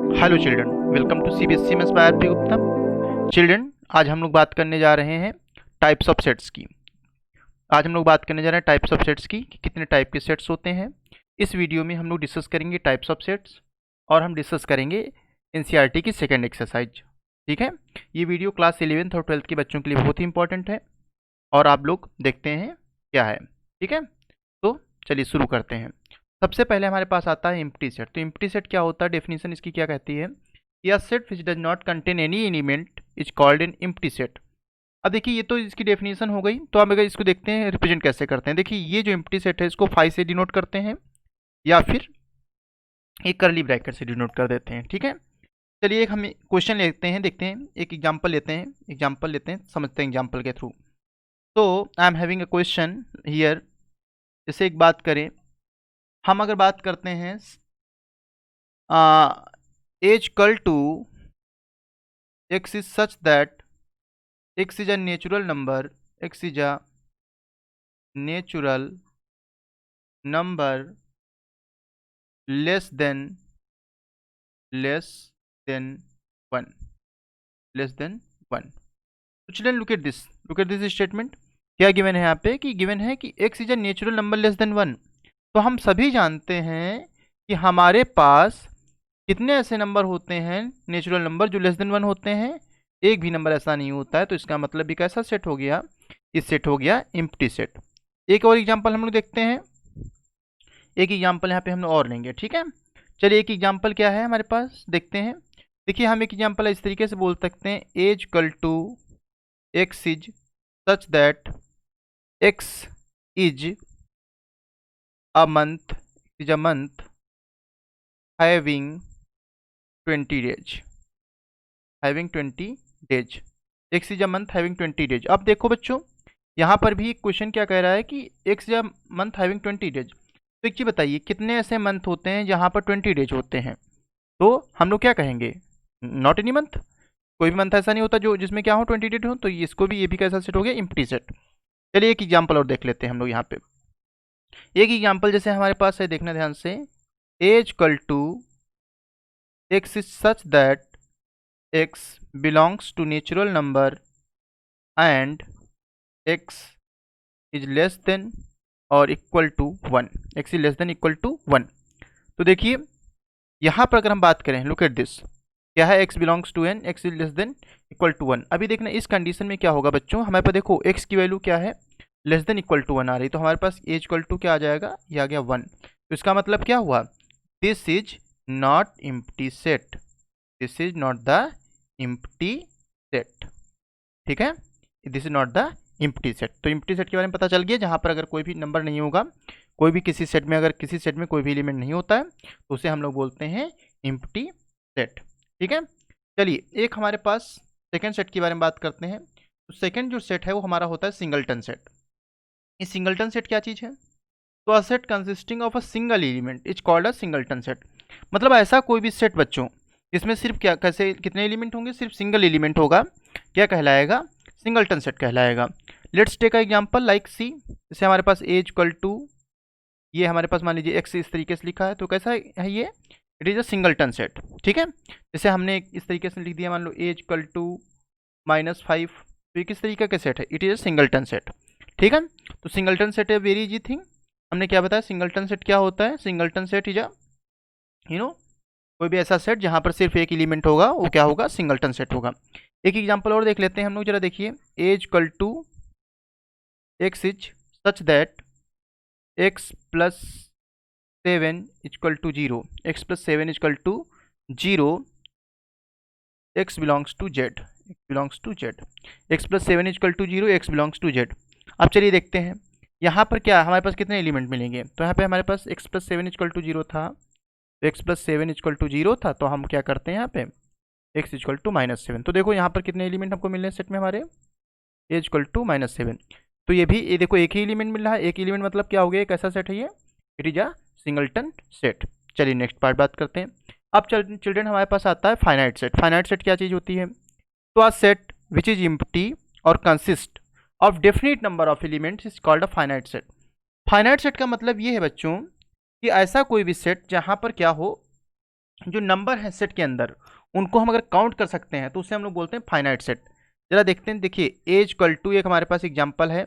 Hello children, welcome to CBSE में by RP Gupta. Children, आज हम लोग बात करने जा रहे हैं टाइप्स ऑफ सेट्स की। आज हम लोग बात करने जा रहे हैं टाइप्स ऑफ सेट्स की कि कितने टाइप के सेट्स होते हैं। इस वीडियो में हम लोग डिस्कस करेंगे टाइप्स ऑफ सेट्स और हम डिस्कस करेंगे एनसीईआरटी की सेकेंड एक्सरसाइज। ठीक है, ये वीडियो क्लास 11th और 12th के बच्चों के लिए बहुत ही इंपॉर्टेंट है और आप लोग देखते हैं क्या है। ठीक है, तो चलिए शुरू करते हैं। सबसे पहले हमारे पास आता है एम्प्टी सेट। तो एम्प्टी सेट क्या होता है, डेफिनेशन इसकी क्या कहती है? या set which does not contain any element is called an empty set. अब देखिए, ये तो इसकी डेफिनेशन हो गई। तो हम अगर इसको देखते हैं रिप्रेजेंट कैसे करते हैं। देखिए, ये जो एम्प्टी सेट है इसको 5 से डिनोट करते हैं या फिर एक करली ब्रैकेट से डिनोट कर देते हैं। ठीक है, चलिए एक हम क्वेश्चन लेते हैं, देखते हैं, एक एग्जाम्पल लेते हैं, समझते हैं एग्जाम्पल के थ्रू। तो I am having a question here. जैसे एक बात करें, हम अगर बात करते हैं A's equal to x is such that x is a natural number, x is a natural number less than 1, less than 1। तो children look at this statement. क्या गिवन है यहाँ पे? कि गिवन है कि x is a natural number less than 1। तो हम सभी जानते हैं कि हमारे पास कितने ऐसे नंबर होते हैं नेचुरल नंबर जो लेस देन 1 होते हैं। एक भी नंबर ऐसा नहीं होता है। तो इसका मतलब भी कैसा सेट हो गया? इस सेट हो गया एम्प्टी सेट। एक और एग्जांपल हम लोग देखते हैं। एक एग्जांपल यहाँ पे हम लोग और लेंगे। ठीक है, चलिए एक एग्जांपल क्या है हमारे पास देखते हैं। देखिए, हम एक एग्जांपल इस तरीके से बोल सकते हैं, A's equal to x is such that x is a month having 20 days, having 20 days। x is a month having 20 days। अब देखो बच्चों, यहाँ पर भी क्वेश्चन क्या कह रहा है कि x is a month having 20 days। तो एक चीज़ बताइए, कितने ऐसे मंथ होते हैं जहाँ पर 20 days होते हैं? तो हम लोग क्या कहेंगे? Not any month. कोई भी मंथ ऐसा नहीं होता जो जिसमें क्या हो 20 days हो। तो इसको भी, ये भी कैसा सेट हो गया? Empty set. चलिए एक एग्जाम्पल और देख लेते हैं हम लोग यहाँ पे। एक एग्जाम्पल जैसे हमारे पास है, देखना ध्यान से, A's equal to x is such that x belongs to natural number and x is less than or equal to 1, x is less than equal to 1। तो देखिए, यहाँ पर अगर हम बात करें, लुक एट दिस, क्या है? x belongs to n, x is less than equal to 1। अभी देखना इस कंडीशन में क्या होगा बच्चों। हमारे पास देखो x की वैल्यू क्या है? लेस देन इक्वल टू 1 आ रही। तो हमारे पास एज इक्वल टू क्या आ जाएगा? ये आ गया 1। तो इसका मतलब क्या हुआ? This is not empty set, this is not the empty set. ठीक है, this is not the empty set. तो एम्प्टी सेट के बारे में पता चल गया, जहाँ पर अगर कोई भी नंबर नहीं होगा, कोई भी किसी सेट में, अगर किसी सेट में कोई भी एलिमेंट नहीं होता है तो उसे हम लोग बोलते हैं एम्प्टी सेट। ठीक है, चलिए एक हमारे पास सेकेंड सेट के बारे में बात करते हैं। तो सेकेंड जो सेट है वो हमारा होता है सिंगलटन सेट। ये सिंगलटन सेट क्या चीज़ है? तो a set consisting of a single element is called a singleton set. मतलब ऐसा कोई भी सेट बच्चों जिसमें सिर्फ क्या, कैसे, कितने एलिमेंट होंगे? सिर्फ सिंगल एलिमेंट होगा, क्या कहलाएगा? सिंगलटन सेट कहलाएगा। Let's take a example like C. जैसे हमारे पास एज इक्वल टू, ये हमारे पास मान लीजिए एक्स इस तरीके से लिखा है, तो कैसा है ये? It is a singleton set. ठीक है, जैसे हमने इस तरीके से लिख दिया, मान लो एज इक्वल टू -5, तो ये किस तरीके का सेट है? It is a singleton set. ठीक है, तो सिंगलटन सेट है वेरी इजी थिंग। हमने क्या बताया सिंगलटन सेट क्या होता है? सिंगलटन सेट इज अ कोई भी ऐसा सेट जहां पर सिर्फ एक एलिमेंट होगा, वो क्या होगा? सिंगलटन सेट होगा। एक एग्जांपल और देख लेते हैं हम लोग, जरा देखिए, A's equal to X is such that X plus 7 equal to 0, X plus 7 equal to 0, X belongs to Z, X belongs to Z, X plus 7 equal to 0, X belongs to Z. अब चलिए देखते हैं यहाँ पर क्या हमारे पास कितने एलिमेंट मिलेंगे। तो यहाँ पे हमारे पास एक्स प्लस 7 इक्वल टू 0 था, तो एक्स प्लस 7 इक्वल टू 0 था, तो हम क्या करते हैं यहाँ पे एक्स इक्वल टू -7। तो देखो यहाँ पर कितने एलिमेंट हमको मिल रहे हैं सेट में हमारे? A's equal to -7। तो ये भी, ये देखो एक ही एलिमेंट मिल रहा है। एक एलिमेंट मतलब क्या हो गया? कैसा सेट है ये? It is a singleton set. चलिए नेक्स्ट पार्ट बात करते हैं। अब चिल्ड्रन हमारे पास आता है फाइनाइट सेट। फाइनाइट सेट क्या चीज़ होती है? तो a set which is empty और consist of definite number of elements is called a finite set. Finite set का मतलब ये है बच्चों कि ऐसा कोई भी सेट जहाँ पर क्या हो, जो नंबर है सेट के अंदर उनको हम अगर काउंट कर सकते हैं तो उसे हम लोग बोलते हैं फाइनाइट सेट। जरा देखते हैं, देखिए एज इक्वल टू एक हमारे पास एग्जांपल है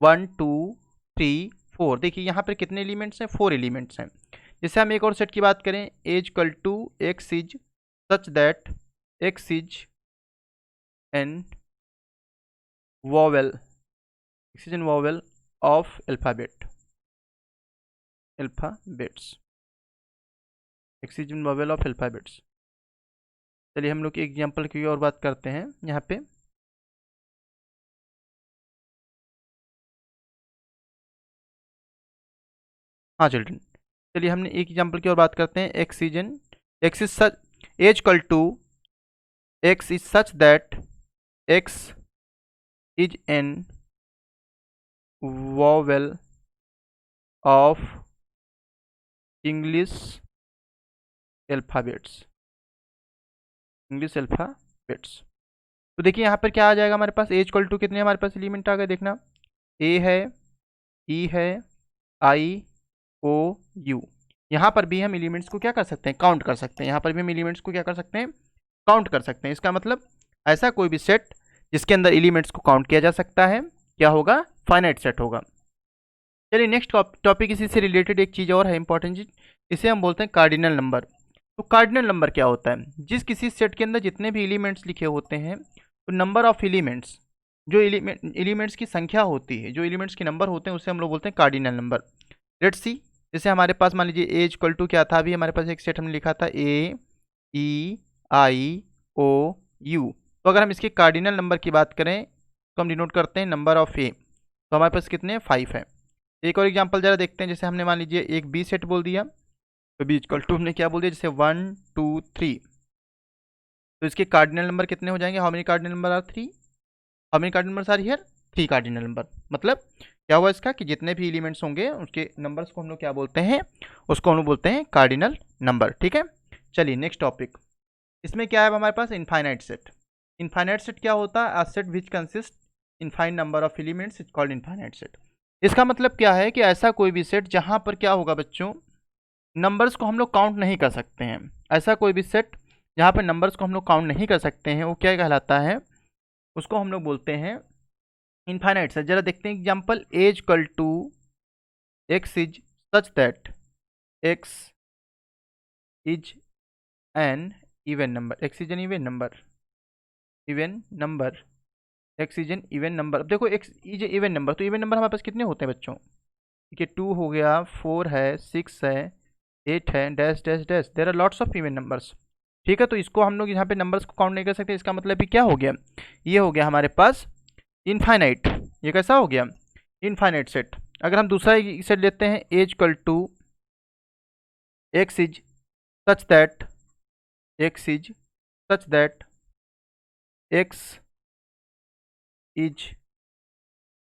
1 2 3 4। देखिए यहाँ पर कितने एलिमेंट्स हैं, 4 एलिमेंट्स हैं। जैसे हम एक और सेट की बात करें, A's equal to X is such that X is an vowel, X is an vowel of alphabets, X is an vowel of alphabets. चलिए हम लोग एक एग्जाम्पल की और बात करते हैं यहाँ पे। हाँ चिल्ड्रन, चलिए हमने एक एग्जाम्पल की और बात करते हैं। X is such, A's equal to X is such that X is an vowel of English alphabets, English alphabets. तो देखिए यहाँ पर क्या आ जाएगा हमारे पास, एज इक्वल टू कितने हमारे पास एलिमेंट आ गए, देखना ए है, ई है, आई ओ यू। यहाँ पर भी हम एलिमेंट्स को क्या कर सकते हैं, काउंट कर सकते हैं। यहाँ पर भी हम एलिमेंट्स को क्या कर सकते हैं, काउंट कर सकते हैं। इसका मतलब ऐसा कोई भी सेट जिसके अंदर एलिमेंट्स को काउंट किया जा सकता है क्या होगा, फाइनाइट सेट होगा। चलिए नेक्स्ट टॉपिक इसी से रिलेटेड एक चीज़ और है, इंपॉर्टेंट चीज, इसे हम बोलते हैं कार्डिनल नंबर। तो कार्डिनल नंबर क्या होता है, जिस किसी सेट के अंदर जितने भी एलिमेंट्स लिखे होते हैं तो नंबर ऑफ एलिमेंट्स, जो एलिमेंट्स की संख्या होती है, जो एलिमेंट्स के नंबर होते हैं उसे हम लोग बोलते हैं कार्डिनल नंबर। लेट्स सी, जैसे हमारे पास मान लीजिए एज इक्वल टू क्या था, अभी हमारे पास एक सेट हमने लिखा था ए ई आई ओ यू। तो अगर हम इसके कार्डिनल नंबर की बात करें तो हम डिनोट करते हैं नंबर ऑफ ए। तो हमारे पास कितने, 5 है। एक और एग्जांपल जरा देखते हैं, जैसे हमने मान लीजिए एक बी सेट बोल दिया, तो बी इक्वल टू हमने क्या बोल दिया, जैसे 1 2 3। तो इसके कार्डिनल नंबर कितने हो जाएंगे, how many cardinal number are 3, how many cardinal number are here 3 cardinal number. मतलब क्या हुआ इसका कि जितने भी एलिमेंट्स होंगे उसके नंबर्स को हम लोग क्या बोलते हैं, उसको हम लोग बोलते हैं कार्डिनल नंबर। ठीक है, चलिए नेक्स्ट टॉपिक, इसमें क्या है हमारे पास, इनफाइनाइट सेट। इनफाइनाइट सेट क्या होता है, अ set which consist infinite number of elements is called infinite set. इसका मतलब क्या है कि ऐसा कोई भी सेट जहां पर क्या होगा बच्चों, नंबर्स को हम लोग काउंट नहीं कर सकते हैं। ऐसा कोई भी सेट जहाँ पर नंबर्स को हम लोग काउंट नहीं कर सकते हैं वो क्या कहलाता है, उसको हम लोग बोलते हैं इनफाइनाइट सेट। जरा देखते हैं example, A's equal to X is such that X is an even number, X is an even number, even number, X is an even number. अब देखो एक्स इज इवन नंबर, तो even number हमारे पास कितने होते हैं बच्चों, ठीक है 2 हो गया, 4 है, 6 है, 8 है, dash dash dash, there are lots of even numbers. ठीक है, तो इसको हम लोग यहाँ पे नंबर्स को काउंट नहीं कर सकते। इसका मतलब भी क्या हो गया, ये हो गया हमारे पास इनफाइनाइट। ये कैसा हो गया, इनफाइनाइट सेट। अगर हम दूसरा सेट लेते हैं, A's equal to X is such that, X is such that X is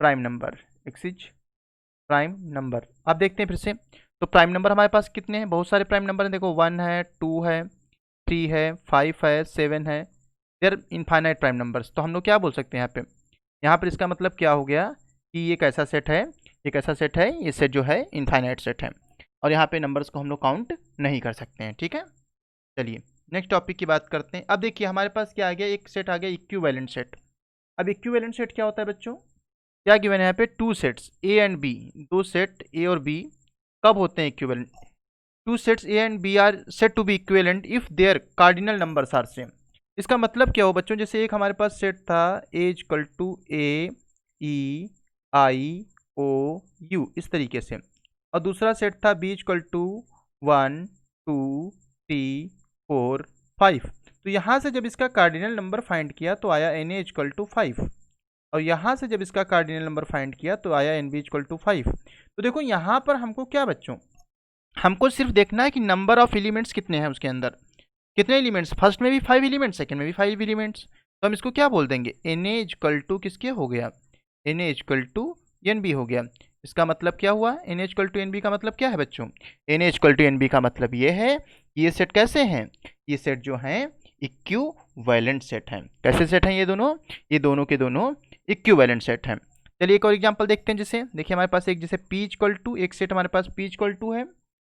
prime number, X is prime number. अब देखते हैं फिर से, तो प्राइम नंबर हमारे पास कितने हैं, बहुत सारे प्राइम नंबर हैं। देखो 1 है, 2 है, 3 है, 5 है, 7 है, देयर इनफाइनाइट प्राइम नंबर्स। तो हम लोग क्या बोल सकते हैं यहाँ पे, यहाँ पर इसका मतलब क्या हो गया कि ये कैसा सेट है, ये कैसा सेट है, ये सेट जो है इनफाइनाइट सेट है, और यहाँ पे नंबर्स को हम लोग काउंट नहीं कर सकते हैं। ठीक है, चलिए नेक्स्ट टॉपिक की बात करते हैं। अब देखिए हमारे पास क्या आ गया, एक सेट आ गया इक्विवेलेंट सेट। अब इक्विवेलेंट सेट क्या होता है बच्चों, क्या गिवन है यहाँ पे, 2 sets A and B, 2 set A और बी कब होते हैं equivalent, 2 sets A and B are set to be equivalent if their cardinal numbers are same. इसका मतलब क्या हो बच्चों, जैसे एक हमारे पास सेट था A equal to A E I O U इस तरीके से, और दूसरा सेट था बी इक्वल टू 1 2 3 4 5। तो यहाँ से जब इसका कार्डिनल नंबर फाइंड किया तो आया एन ए इक्वल टू 5, और यहाँ से जब इसका कार्डिनल नंबर फाइंड किया तो आया एन बी इक्वल टू 5। तो देखो यहाँ पर हमको क्या बच्चों, हमको सिर्फ देखना है कि नंबर ऑफ एलिमेंट्स कितने हैं उसके अंदर, कितने एलिमेंट्स, फर्स्ट में भी 5 एलिमेंट्स, सेकंड में भी 5 एलिमेंट्स। तो हम इसको क्या बोल देंगे, एन ए इक्वल टू किसके हो गया, N A equal to N B हो गया। इसका मतलब क्या हुआ, N A equal to N B का मतलब क्या है बच्चों, N A equal to N B का मतलब ये है कि ये सेट कैसे हैं, ये सेट जो हैं इक्विवेलेंट सेट हैं। कैसे सेट हैं ये दोनों के दोनों इक्विवेलेंट सेट हैं। चलिए एक और एग्जांपल देखते हैं। जैसे देखिए हमारे पास एक जैसे पी इक्वल टू, एक सेट हमारे पास पी इक्वल टू है,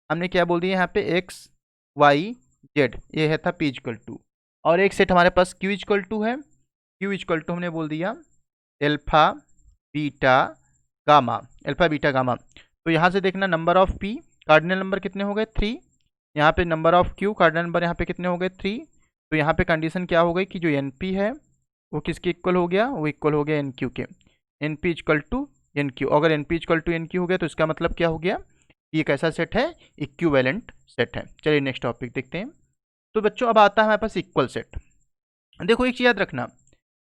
हमने क्या बोल दिया यहाँ पे एक्स वाई जेड, ये है था पी इक्वल टू, और एक सेट हमारे पास क्यू इक्वल टू है, क्यू इक्वल टू हमने बोल दिया alpha beta gamma, alpha beta gamma. तो यहाँ से देखना number of P cardinal number कितने हो गए 3, यहाँ पे number of Q cardinal number यहाँ पे कितने हो गए 3। तो यहाँ पे कंडीशन क्या हो गई कि जो एन पी है वो किसके इक्वल हो गया, वो इक्वल हो गया एन क्यू के, N P equal to N Q. अगर N P equal to N Q हो गया तो इसका मतलब क्या हो गया, ये कैसा सेट है, इक्विवेलेंट सेट है। चलिए नेक्स्ट टॉपिक देखते हैं। तो बच्चों अब आता है हमारे पास इक्वल सेट। देखो एक चीज याद रखना,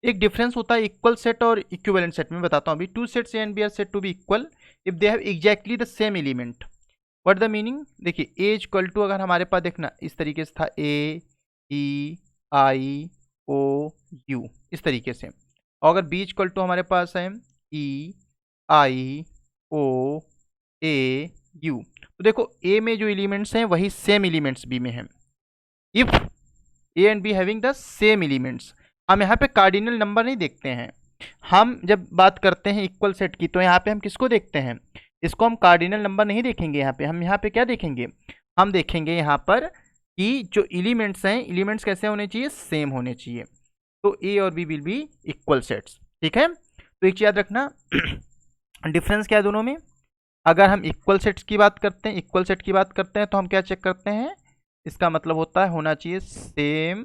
एक डिफरेंस होता है इक्वल सेट और इक्विवेलेंट सेट में। बताता हूँ अभी, two sets A and B are set to be equal if they have exactly the same element. What the meaning, देखिए ए इक्वल टू अगर हमारे पास देखना इस तरीके से था, ए ई आई ओ यू इस तरीके से, और अगर बी इक्वल टू हमारे पास है ई आई ओ ए यू, तो देखो ए में जो एलिमेंट्स हैं वही सेम एलिमेंट्स बी में हैं। If A and be having the same elements, हम यहाँ पे कार्डिनल नंबर नहीं देखते हैं। हम जब बात करते हैं इक्वल सेट की तो यहाँ पे हम किसको देखते हैं, इसको हम कार्डिनल नंबर नहीं देखेंगे। यहाँ पे हम यहाँ पे क्या देखेंगे, हम देखेंगे यहाँ पर कि जो एलिमेंट्स हैं, एलिमेंट्स कैसे होने चाहिए, सेम होने चाहिए। तो ए और B will be equal sets, ठीक है। तो एक चीज याद रखना डिफरेंस क्या है दोनों में। अगर हम इक्वल सेट्स की बात करते हैं, इक्वल सेट की बात करते हैं तो हम क्या चेक करते हैं, इसका मतलब होता है होना चाहिए सेम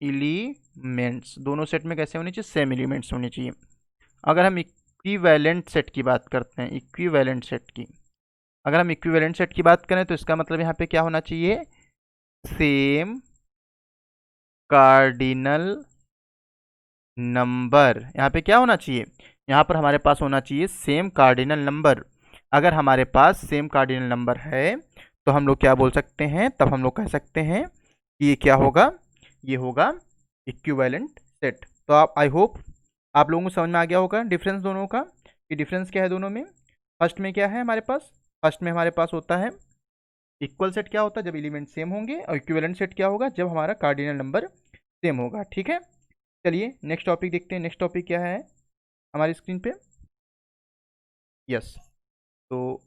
एलिमेंट्स। दोनों सेट में कैसे होने चाहिए, सेम एलिमेंट्स होने चाहिए। अगर हम इक्विवेलेंट सेट की बात करते हैं, इक्विवेलेंट सेट की, अगर हम इक्विवेलेंट सेट की बात करें तो इसका मतलब यहाँ पे क्या होना चाहिए, सेम कार्डिनल नंबर। यहाँ पे क्या होना चाहिए, यहाँ पर हमारे पास होना चाहिए सेम कार्डिनल नंबर। अगर हमारे पास सेम कार्डिनल नंबर है तो हम लोग क्या बोल सकते हैं, तब हम लोग कह सकते हैं कि ये क्या होगा, ये होगा इक्विवेलेंट सेट। तो आप आई होप आप लोगों को समझ में आ गया होगा डिफरेंस दोनों का, कि डिफरेंस क्या है दोनों में। फर्स्ट में क्या है हमारे पास, फर्स्ट में हमारे पास होता है इक्वल सेट क्या होता है, जब एलिमेंट सेम होंगे, और इक्विवेलेंट सेट क्या होगा, जब हमारा कार्डिनल नंबर सेम होगा, ठीक है। चलिए नेक्स्ट टॉपिक देखते हैं। नेक्स्ट टॉपिक क्या है हमारी स्क्रीन पे, यस, तो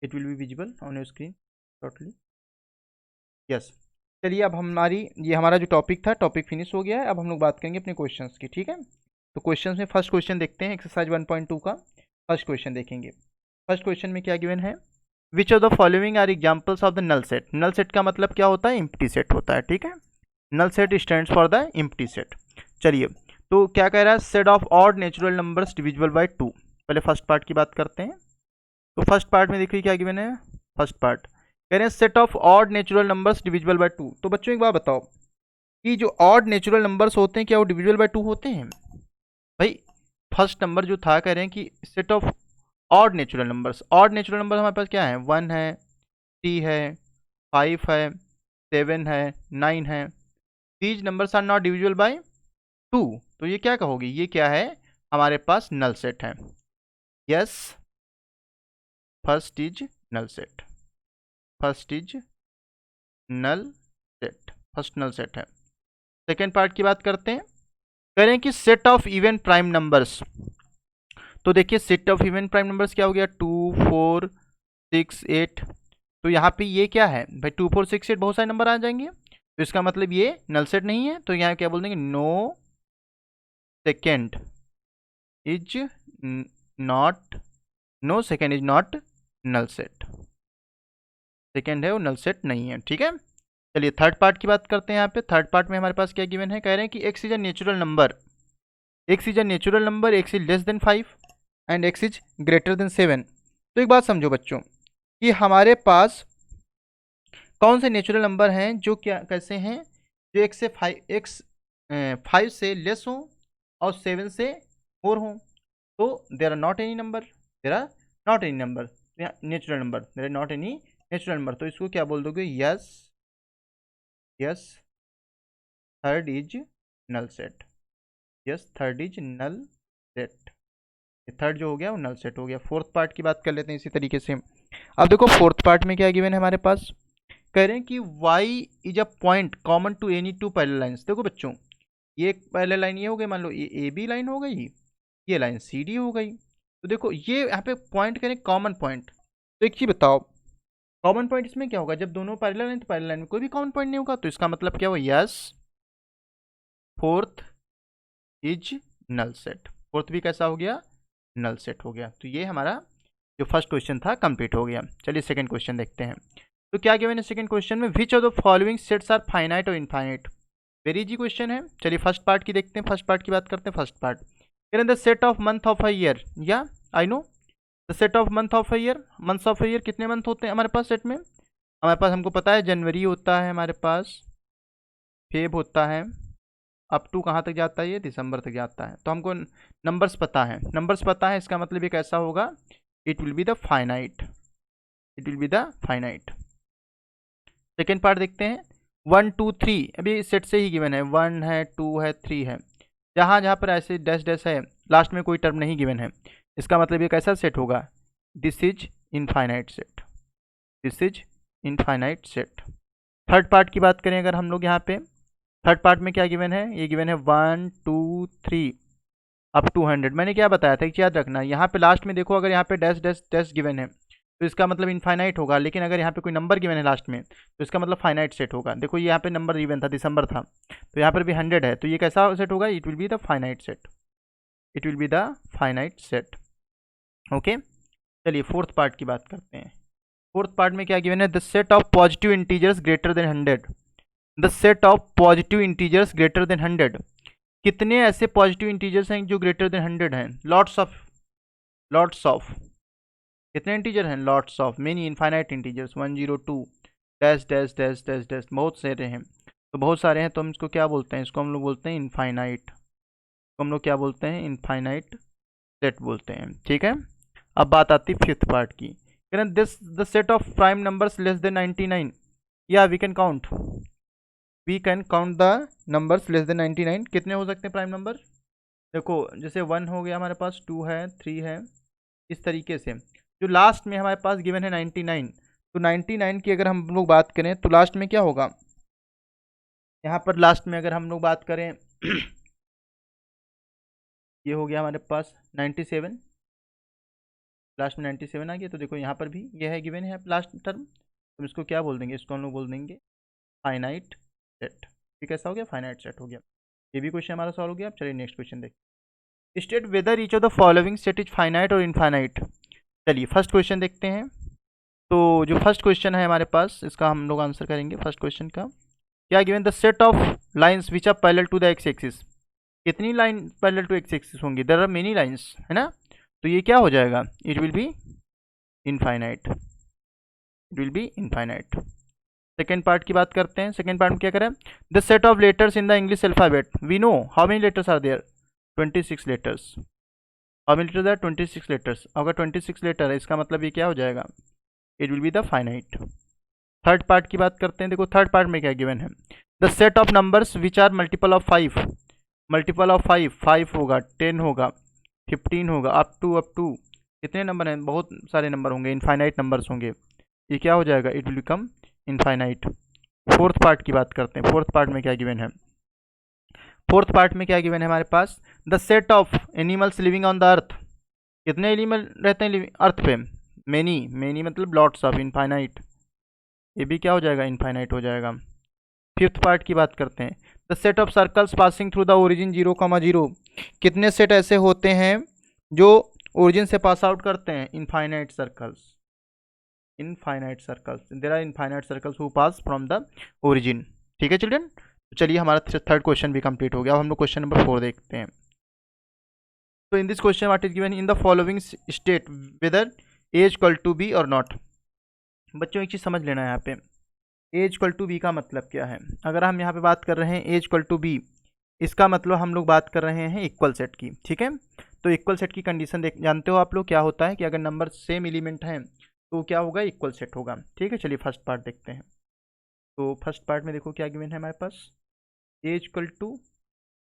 it will be visible on your screen shortly, yes. चलिए अब हमारी ये हमारा जो टॉपिक था, टॉपिक फिनिश हो गया है। अब हम लोग बात करेंगे अपने क्वेश्चंस की, ठीक है। तो क्वेश्चंस में फर्स्ट क्वेश्चन देखते हैं, एक्सरसाइज 1.2 का फर्स्ट क्वेश्चन देखेंगे। फर्स्ट क्वेश्चन में क्या गिवन है, which of the following are examples of the null set. Null set का मतलब क्या होता है, एम्प्टी सेट होता है, ठीक है। Null set stands for the empty set. चलिए तो क्या कह रहा है, set of odd natural numbers divisible by 2। पहले फर्स्ट पार्ट की बात करते हैं। तो फर्स्ट पार्ट में देखिए क्या गिवन है, फर्स्ट पार्ट कह रहे हैं set of odd natural numbers divisible by 2। तो बच्चों एक बात बताओ कि जो ऑड नेचुरल नंबर्स होते हैं क्या वो डिविजिबल बाय 2 होते हैं। भाई फर्स्ट नंबर जो था कह रहे हैं कि set of odd natural numbers, odd natural number हमारे पास क्या है, 1 है, 3 है, 5 है, 7 है, 9 है। These numbers are not divisible by 2। तो ये क्या कहोगे, ये क्या है, हमारे पास नल सेट है। Yes, first is null set, first is null set, first null set है। सेकेंड पार्ट की बात करते हैं, कह रहे हैं कि set of even prime numbers. तो देखिए set of even prime numbers क्या हो गया, 2 4 6 8। तो यहाँ पे ये क्या है भाई, 2 4 6 8 बहुत सारे नंबर आ जाएंगे, तो इसका मतलब ये नल सेट नहीं है। तो यहाँ क्या बोल देंगे, no second is not, no second is not null set, second है वो नल सेट नहीं है, ठीक है। चलिए थर्ड पार्ट की बात करते हैं। यहाँ पे थर्ड पार्ट में हमारे पास क्या गिवन है, कह रहे हैं कि x is a natural number, X is a natural number, X is less then 5 and X is greater than 7। तो एक बात समझो बच्चों कि हमारे पास कौन से नेचुरल नंबर हैं जो क्या कैसे हैं, जो एक्स से 5 से लेस हो और 7 से मोर हो। तो there are not any number, there are not any number natural number, there are not any natural number. तो इसको क्या बोल दोगे, yes, yes third is null set, yes third is null set. Third जो हो गया वो नल सेट हो गया। फोर्थ पार्ट की बात कर लेते हैं इसी तरीके से। अब देखो फोर्थ पार्ट में क्या गिवन है हमारे पास, कह रहे हैं कि y is a point common to any two parallel lines. देखो बच्चों ये एक पैरेलल लाइन ये हो गई, मान लो ये ए बी लाइन हो गई, ये लाइन सी डी हो गई। तो देखो ये यहाँ पे पॉइंट करें कॉमन पॉइंट। तो एक चीज बताओ, कॉमन पॉइंट इसमें क्या होगा, जब दोनों पैरेलल हैं तो पैरेलल लाइन में कोई भी कॉमन पॉइंट नहीं होगा, तो इसका मतलब क्या हुआ, yes fourth is null set. Fourth भी कैसा हो गया, नल सेट हो गया। तो ये हमारा जो फर्स्ट क्वेश्चन था कंप्लीट हो गया। चलिए सेकंड क्वेश्चन देखते हैं। तो क्या गिवन है सेकंड क्वेश्चन में, which of the following sets are finite और इनफाइनाइट। वेरी इजी क्वेश्चन है। चलिए फर्स्ट पार्ट की देखते हैं, फर्स्ट पार्ट की बात करते हैं। First part the set of month of a year, या I know the set of month of a year. Months of a year कितने मंथ होते हैं हमारे पास सेट में, हमारे पास हमको पता है जनवरी होता है, हमारे पास फेब होता है, अप टू कहाँ तक जाता है, ये दिसंबर तक जाता है। तो हमको नंबर्स पता है, नंबर्स पता है, इसका मतलब ये कैसा होगा, it will be the finite, it will be the finite. Second part देखते हैं, 1 2 3 अभी सेट से ही गिवन है, 1 है 2 है 3 है, जहाँ जहाँ पर ऐसे डैश डैश है लास्ट में कोई टर्म नहीं गिवन है, इसका मतलब ये कैसा सेट होगा, this is infinite set, this is infinite set. Third part की बात करें अगर हम लोग यहाँ पे, थर्ड पार्ट में क्या गिवन है, ये गिवन है 1 2 3 अप टू 100। मैंने क्या बताया था, एक याद रखना, यहाँ पे लास्ट में देखो अगर यहाँ पे डैश डैश डैश गिवन है तो इसका मतलब इनफाइनाइट होगा, लेकिन अगर यहाँ पे कोई नंबर गिवन है लास्ट में तो इसका मतलब फाइनाइट सेट होगा। देखो यहाँ पे नंबर गिवन था, दिसंबर था, तो यहाँ पर भी 100 है, तो ये कैसा सेट होगा, it will be the finite set, it will be the finite set. Okay, चलिए फोर्थ पार्ट की बात करते हैं। फोर्थ पार्ट में क्या गिवन है, the set of positive integers greater than 100, the set of positive integers greater than 100। कितने ऐसे पॉजिटिव इंटीजर्स हैं जो ग्रेटर देन 100 हैं, लॉट्स ऑफ, लॉट्स ऑफ, कितने इंटीजर हैं, lots of, many infinite integers, 102 dash dash dash dash dash, बहुत सारे हैं। तो बहुत सारे हैं तो हम इसको क्या बोलते हैं, इसको हम लोग बोलते हैं इनफाइनाइट, तो हम लोग क्या बोलते हैं, इनफाइनाइट सेट बोलते हैं। ठीक है, अब बात आती है फिफ्थ पार्ट की, this the set of prime numbers less than 99, या we can count, we can count the numbers less than 99। कितने हो सकते हैं प्राइम नंबर, देखो जैसे 1 हो गया हमारे पास, 2 है, 3 है, इस तरीके से। जो लास्ट में हमारे पास गिवन है 99, तो 99 की अगर हम लोग बात करें तो लास्ट में क्या होगा, यहाँ पर लास्ट में अगर हम लोग बात करें ये हो गया हमारे पास 97, लास्ट में 97 आ गया, तो देखो यहाँ पर भी यह है गिवन है लास्ट टर्म, तो इसको क्या बोल देंगे, इसको हम लोग बोल देंगे फाइनाइट सेट। ठीक है, ऐसा हो गया, फाइनाइट सेट हो गया। ये भी क्वेश्चन हमारा सॉल्व हो गया। अब चलिए नेक्स्ट क्वेश्चन देखिए, state whether each of the following set is finite और इनफाइनाइट। चलिए फर्स्ट क्वेश्चन देखते हैं। तो जो फर्स्ट क्वेश्चन है हमारे पास, इसका हम लोग आंसर करेंगे फर्स्ट क्वेश्चन का। क्या given, the set of lines which are parallel to the X axis. कितनी line parallel to X axis होंगी, देयर आर मेनी लाइंस, है ना, तो ये क्या हो जाएगा, it will be infinite, it will be infinite. Second part की बात करते हैं। सेकेंड पार्ट में क्या करें, the set of letters in the English alphabet, we know how many letters are there, 26 letters, how many letters are, 26 letters. अगर 26 letter है इसका मतलब ये क्या हो जाएगा, it will be the finite. Third part की बात करते हैं। देखो थर्ड पार्ट में क्या गिवन है, the set of numbers which are multiple of 5, multiple of 5, 5 होगा, 10 होगा, 15 होगा, अप टू कितने नंबर हैं, बहुत सारे नंबर होंगे, इनफाइनाइट नंबर्स होंगे, ये क्या हो जाएगा, it will become infinite. Fourth part की बात करते हैं। फोर्थ पार्ट में क्या गिवन है, फोर्थ पार्ट में क्या गिवन है हमारे पास, the set of animals living on the earth. कितने एनिमल रहते हैं अर्थ पे, मेनी, मेनी मतलब लॉट्स ऑफ, इनफाइनाइट, ये भी क्या हो जाएगा, इनफाइनाइट हो जाएगा। फिफ्थ पार्ट की बात करते हैं, the set of circles passing through the origin 0,0। कितने सेट ऐसे होते हैं जो ओरिजिन से पास आउट करते हैं, infinite circles, infinite circles, there are infinite circles who pass from the origin. ठीक है चिल्ड्रन, तो चलिए हमारा थर्ड क्वेश्चन भी कंप्लीट हो गया। अब हम लोग क्वेश्चन नंबर 4 देखते हैं। तो in this question what is given, in the following state whether A is equal to B और नॉट। बच्चों एक चीज़ समझ लेना है यहाँ पे, एज इक्वल टू बी का मतलब क्या है। अगर हम यहाँ पे बात कर रहे हैं एज इक्वल टू बी, इसका मतलब हम लोग बात कर रहे हैं इक्वल सेट की। ठीक है, तो इक्वल सेट की कंडीशन देख जानते हो आप लोग, क्या होता है कि अगर नंबर सेम एलिमेंट हैं तो क्या होगा, इक्वल सेट होगा। ठीक है, चलिए फर्स्ट पार्ट देखते हैं। तो फर्स्ट पार्ट में देखो क्या गिवन है हमारे पास, एज इक्वल टू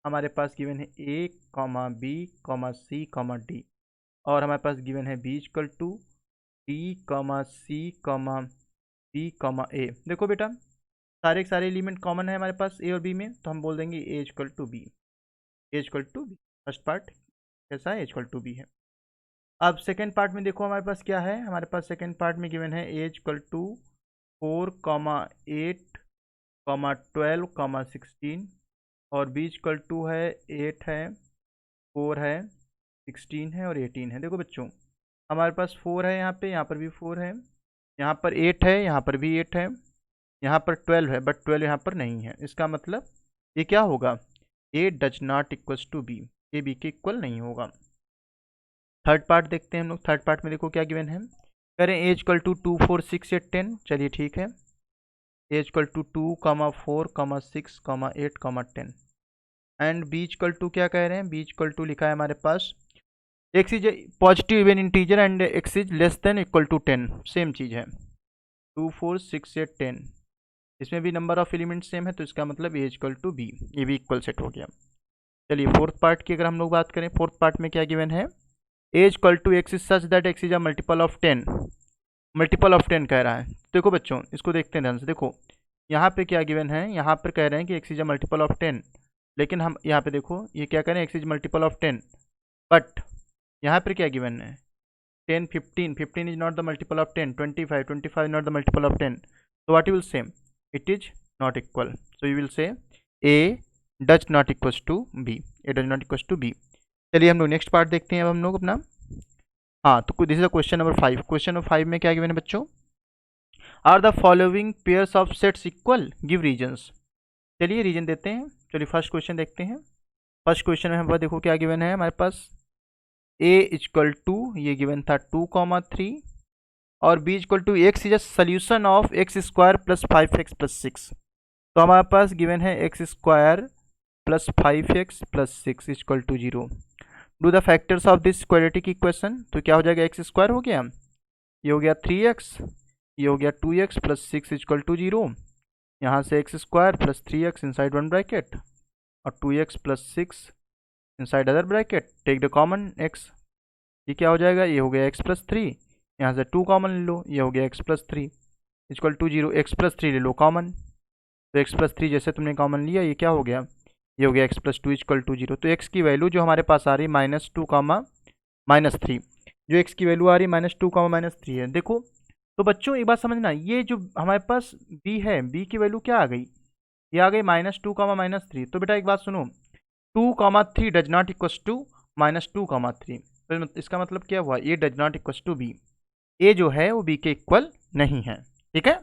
हमारे पास गिवन है A comma B comma C comma D, और हमारे पास गिवन है B equal to D comma C comma B comma A. देखो बेटा सारे के सारे एलिमेंट कॉमन है हमारे पास ए और बी में, तो हम बोल देंगे A equal to B, A equal to B. First part कैसा है, ए इक्वल टू बी है। अब सेकेंड पार्ट में देखो हमारे पास क्या है, हमारे पास सेकेंड पार्ट में गिवन है एज इक्वल टू 4, 8, 12, 16 और बी इक्वल टू है 8 है, 4 है, 16 है और 18 है। देखो बच्चों हमारे पास 4 है यहाँ पर भी 4 है, यहाँ पर 8 है, यहाँ पर भी 8 है, यहाँ पर 12 है बट 12 यहाँ पर नहीं है। इसका मतलब ये क्या होगा, A does not equals to B, A B के इक्वल नहीं होगा। थर्ड पार्ट देखते हैं हम लोग। थर्ड पार्ट में देखो क्या गिवन है, करें एज इक्वल टू 2, 4, 6, 8, 10। चलिए ठीक है, A is equal to 2, 4, 6, 8, 10 and B equal to क्या कह रहे हैं, बी इक्वल टू लिखा है हमारे पास X is positive even integer and X is less than equal to 10, same चीज़ है 2, 4, 6, 8, 10। इसमें भी नंबर ऑफ एलिमेंट सेम है तो इसका मतलब ए इक्वल टू बी, ये भी इक्वल सेट हो गया। चलिए फोर्थ पार्ट की अगर हम लोग बात करें, फोर्थ पार्ट में क्या गिवन है, A equal to X is such that X is a multiple of 10, multiple of 10 कह रहा है। देखो बच्चों इसको देखते हैं ध्यान से, देखो यहाँ पे क्या गिवन है, यहाँ पर कह रहे हैं कि x is a multiple of 10, लेकिन हम यहाँ पे देखो ये क्या कह रहे हैं, X is multiple of 10 but यहाँ पर क्या गिवन है 10, 15, 15 is not the multiple of 10, 25, 25 not the multiple of 10. So what you will say? It is not equal. So you will say A does not equals to B. A does not equals to B. चलिए हम लोग next part देखते हैं अब हम लोग अपना। हाँ तो this is the question number 5। Question number 5 में क्या गिवन है बच्चों, are the following pairs of sets equal, give reasons. चलिए रीजन देते हैं। चलिए फर्स्ट क्वेश्चन देखते हैं। फर्स्ट क्वेश्चन में हमारे देखो क्या गिवन है हमारे पास, ए इक्वल टू ये गिवन था 2, 3 और B equal to X is a solution of X square plus 5x plus 6। तो हमारे पास गिवन है X square plus 5x plus 6 equal to 0। Do the factors of this quadratic equation, तो क्या हो जाएगा, एक्स स्क्वायर हो गया, ये हो गया 3x, ये हो गया 2x प्लस 6 इक्वल टू 0। यहाँ से X square plus 3x inside one bracket और 2x plus 6 inside other bracket, take the common x, ये क्या हो जाएगा, ये हो गया x प्लस 3, यहाँ से 2 कॉमन ले लो, ये हो गया x plus 3 equal to 0, x plus 3 ले लो कॉमन, तो x प्लस 3 जैसे तुमने कॉमन लिया ये क्या हो गया, ये हो गया x प्लस 2 इक्वल टू 0। तो x की वैल्यू जो हमारे पास आ रही -2, -3, जो x की वैल्यू आ रही -2, -3 है। देखो तो बच्चों एक बात समझना, ये जो हमारे पास b है, b की वैल्यू क्या आ गई, ये आ गई -2, -3। तो बेटा एक बात सुनो, 2, 3 डज नॉट इक्वस टू -2, 3, तो इसका मतलब क्या हुआ, A does not equals to B, A जो है वो बी के इक्वल नहीं है। ठीक है,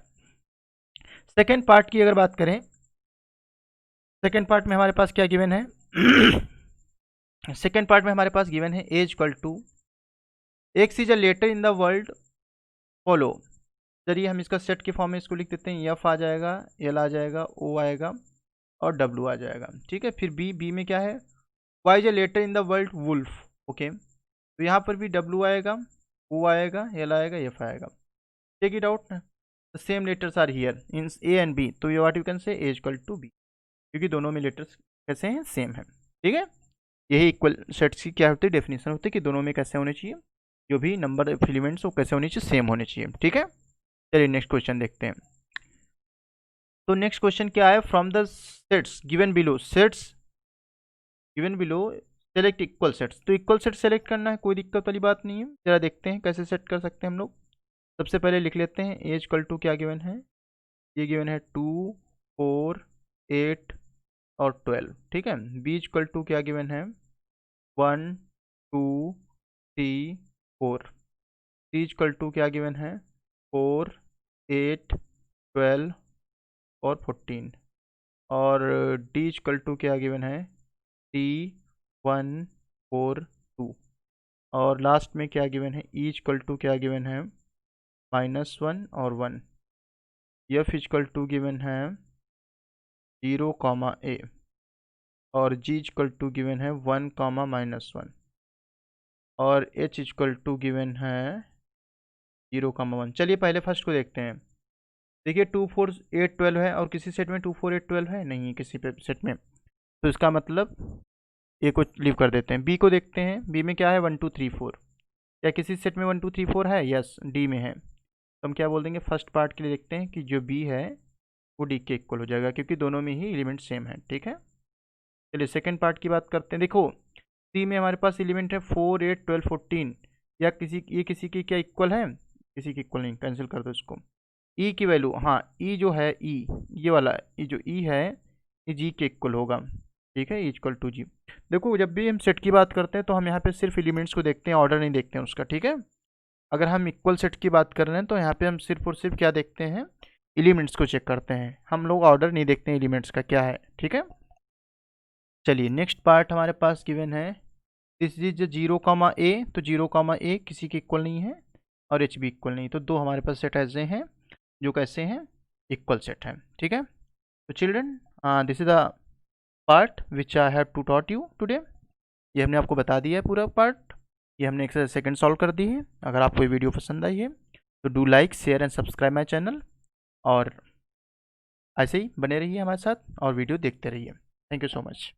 सेकेंड पार्ट की अगर बात करें, सेकेंड पार्ट में हमारे पास क्या गिवन है सेकेंड पार्ट में हमारे पास गिवन है A equal to X is a letter in the world follow. चलिए हम इसका सेट के फॉर्म में इसको लिख देते हैं, एफ आ जाएगा, एल आ जाएगा, ओ आएगा और डब्ल्यू आ जाएगा। ठीक है, फिर बी में क्या है, Y is a letter in the world wolf. Okay, तो यहाँ पर भी डब्ल्यू आएगा, ओ आएगा, एल आएगा, एफ आएगा। Take it out, the same letters are here in A and B, तो what you can say A equal to B, क्योंकि दोनों में लेटर्स कैसे हैं, सेम है। ठीक है, यही इक्वल सेट्स की क्या होती है, डेफिनेशन होती है कि दोनों में कैसे होने चाहिए, जो भी नंबर ऑफ एलिमेंट्स वो कैसे होने चाहिए, सेम होने चाहिए। ठीक है, चलिए नेक्स्ट क्वेश्चन देखते हैं। तो नेक्स्ट क्वेश्चन क्या है, from the sets given below, sets given below select equal sets. तो इक्वल सेट सेलेक्ट करना है, कोई दिक्कत वाली बात नहीं है। जरा देखते हैं कैसे सेट कर सकते हैं हम लोग। सबसे पहले लिख लेते हैं एज इक्वल टू क्या गिवन है, ये गिवन है 2, 4, 8 और 12। ठीक है, बी इक्वल टू क्या गिवन है 1, 2, 3, 4। सी इक्वल टू क्या गिवन है 4, 8, 12 और 14। और डी इक्वल टू क्या गिवन है 3, 1, 4, 2। और लास्ट में क्या गिवन है, ई इक्वल टू क्या गिवन है -1 और 1। एफ इक्वल टू गिवन है 0, a और जी इक्वल टू गिवन है 1, -1 और एच इक्वल टू गिवन है 0, 1। चलिए पहले फर्स्ट को देखते हैं। देखिए 2, 4, 8, 12 है और किसी सेट में 2, 4, 8, 12 है नहीं है किसी पे सेट में, तो इसका मतलब ए को लीव कर देते हैं। बी को देखते हैं, बी में क्या है 1, 2, 3, 4। क्या किसी सेट में 1, 2, 3, 4 है, यस डी में है, तो हम क्या बोल देंगे, फर्स्ट पार्ट के लिए देखते हैं कि जो बी है वो डी के इक्वल हो जाएगा क्योंकि दोनों में ही एलिमेंट सेम है। ठीक है, चलिए सेकेंड पार्ट की बात करते हैं। देखो सी में हमारे पास एलिमेंट है 4, 8, 12, 14, या ये किसी की क्या इक्वल है, किसी की इक्वल नहीं, कैंसिल कर दो इसको। ई की वैल्यू, हाँ ई जो है ई, ये वाला ई जो ई है ये जी के इक्वल होगा, ठीक है, ई इक्वल टू जी। देखो जब भी हम सेट की बात करते हैं तो हम यहाँ पे सिर्फ एलिमेंट्स को देखते हैं, ऑर्डर नहीं देखते हैं उसका, ठीक है। अगर हम इक्वल सेट की बात कर रहे हैं तो यहाँ पे हम सिर्फ और सिर्फ क्या देखते हैं, एलिमेंट्स को चेक करते हैं, हम लोग ऑर्डर नहीं देखते हैं एलिमेंट्स का क्या है, ठीक है। चलिए नेक्स्ट पार्ट हमारे पास गिवन है, दिस इज 0, A, तो 0, A किसी के इक्वल नहीं है और एच भी इक्वल नहीं, तो दो हमारे पास सेट ऐसे हैं जो कैसे हैं, इक्वल सेट हैं, ठीक है। तो children this is the part which I have to taught you today, ये हमने आपको बता दिया है पूरा पार्ट, ये हमने एक्सरसाइज सेकंड सॉल्व कर दी है। अगर आपको ये वीडियो पसंद आई है तो do like share and subscribe my channel, और ऐसे ही बने रहिए हमारे साथ और वीडियो देखते रहिए। Thank you so much.